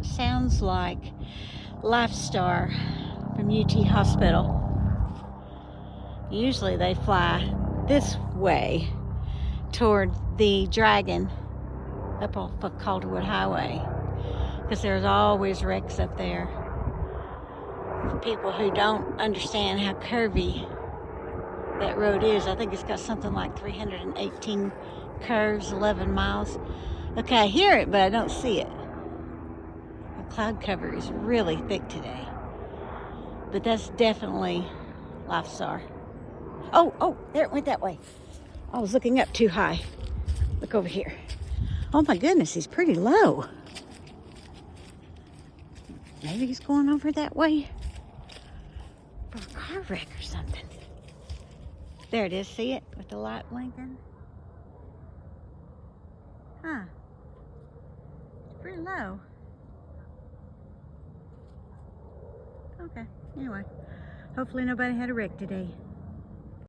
That sounds like Lifestar from UT Hospital. Usually they fly this way toward the Dragon up off of Calderwood Highway, because there's always wrecks up there. For people who don't understand how curvy that road is, I think it's got something like 318 curves, 11 miles. Okay, I hear it, but I don't see it. The cloud cover is really thick today, but that's definitely Lifestar. Oh, there it went that way. I was looking up too high. Look over here. Oh my goodness, he's pretty low. Maybe he's going over that way for a car wreck or something. There it is, see it with the light blinking? Huh. It's pretty low. Okay, anyway. Hopefully nobody had a wreck today.